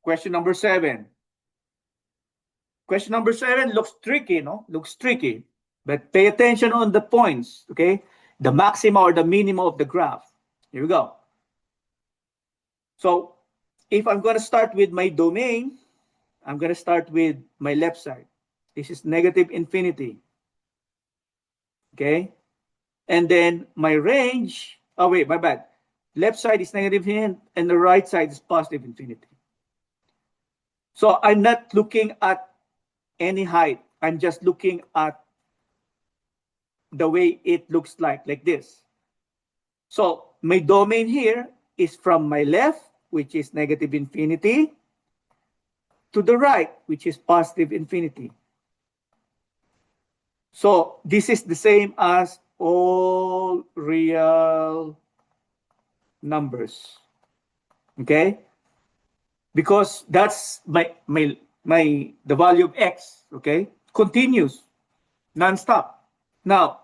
Question number 7. Question number 7 looks tricky, no? Looks tricky. But pay attention on the points, okay? The maxima or the minima of the graph. Here we go. So if I'm going to start with my domain, I'm going to start with my left side. This is negative infinity. Okay? And then my range, oh wait, my bad. Left side is negative infinity and the right side is positive infinity. So I'm not looking at any height. I'm just looking at the way it looks like this. So my domain here is from my left, which is negative infinity, to the right, which is positive infinity. So this is the same as all real numbers. Okay? Because that's the value of x, okay? Continuous, non-stop. Now,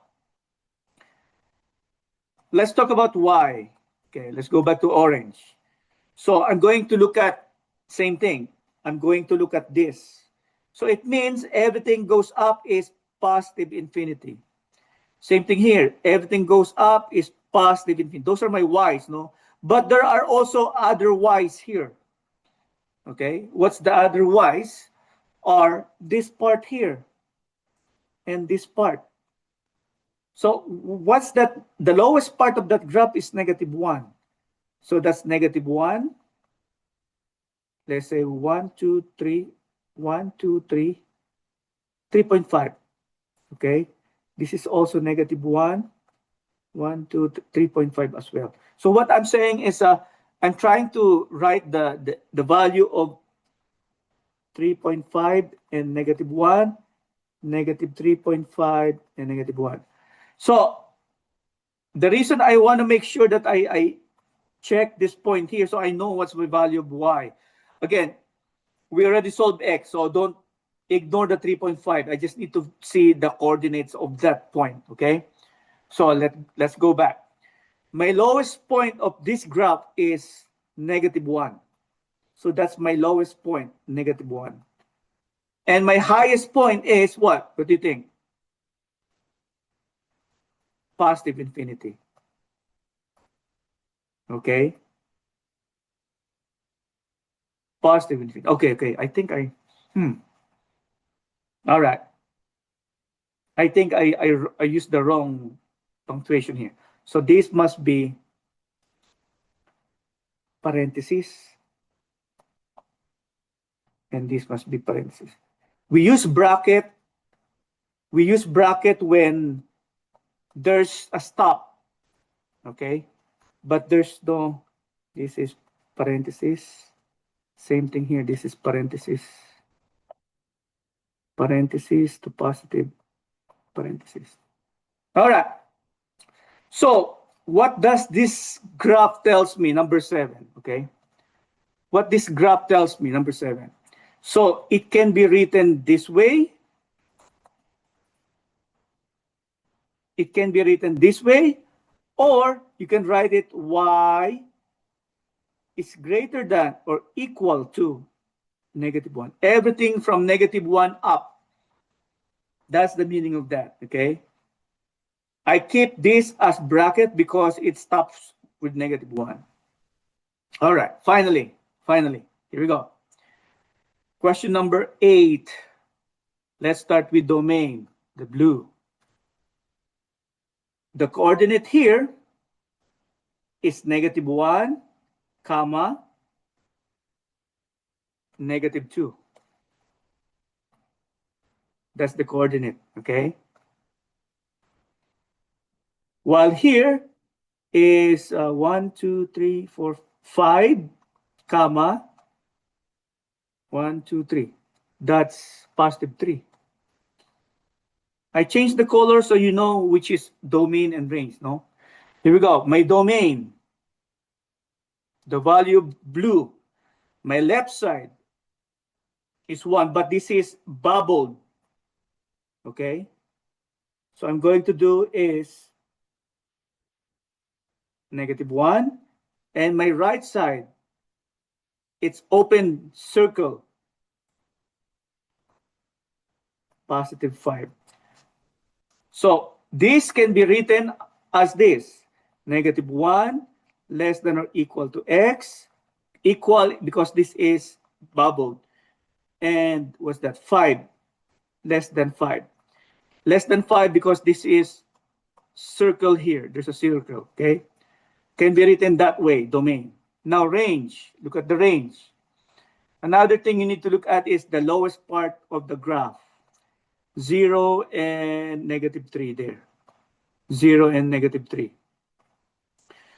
let's talk about y. Okay, let's go back to orange. So I'm going to look at same thing. I'm going to look at this. So it means everything goes up is positive infinity. Same thing here. Everything goes up is positive infinity. Those are my y's, no? But there are also other y's here. Okay, what's the other y's? Are this part here and this part. So what's that? The lowest part of that graph is -1. So that's -1. Let's say 1, 2, 3, 1, 2, 3, 3.5. Okay, this is also -1, 1, 2, 3.5 as well. So what I'm saying is I'm trying to write the value of 3.5 and -1, -3.5 and -1. So the reason I want to make sure that I check this point here so I know what's my value of y. Again, we already solved x, so don't ignore the 3.5. I just need to see the coordinates of that point, okay? So let's go back. My lowest point of this graph is -1. So that's my lowest point, -1. And my highest point is what? What do you think? Positive infinity. Okay? Positive infinity. Okay. I think all right. I think I used the wrong punctuation here. So this must be parentheses. And this must be parentheses. We use bracket. We use bracket when there's a stop. Okay? But there's no, this is parentheses. Same thing here. This is parentheses. Parentheses to positive parentheses. All right. So what does this graph tells me? Number 7. Okay. What this graph tells me, number 7. So it can be written this way. It can be written this way, or you can write it y is greater than or equal to -1. Everything from -1 up. That's the meaning of that, okay? I keep this as bracket because it stops with -1. All right, finally, here we go. Question number 8. Let's start with domain, the blue. The coordinate here is -1, comma, -2. That's the coordinate, okay? While here is 1, 2, 3, 4, 5, comma, 1, 2, 3. That's +3. I changed the color so you know which is domain and range, no? Here we go. My domain, the value blue. My left side is 1, but this is bubbled. Okay? So I'm going to do is -1, and my right side it's open circle, positive 5. So this can be written as this, negative 1 less than or equal to x, equal because this is bubbled. And what's that? 5 less than 5. Less than 5 because this is circle here. There's a circle, okay? Can be written that way, domain. Now range, look at the range. Another thing you need to look at is the lowest part of the graph. 0 and negative 3 there. 0 and negative 3.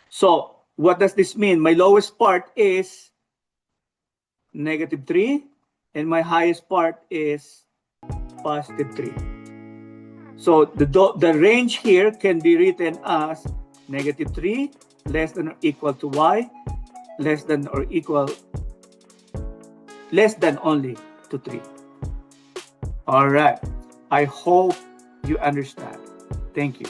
So what does this mean? My lowest part is negative 3 and my highest part is positive 3. So the range here can be written as negative 3 less than or equal to y less than or equal less than only to 3. All right. I hope you understand. Thank you.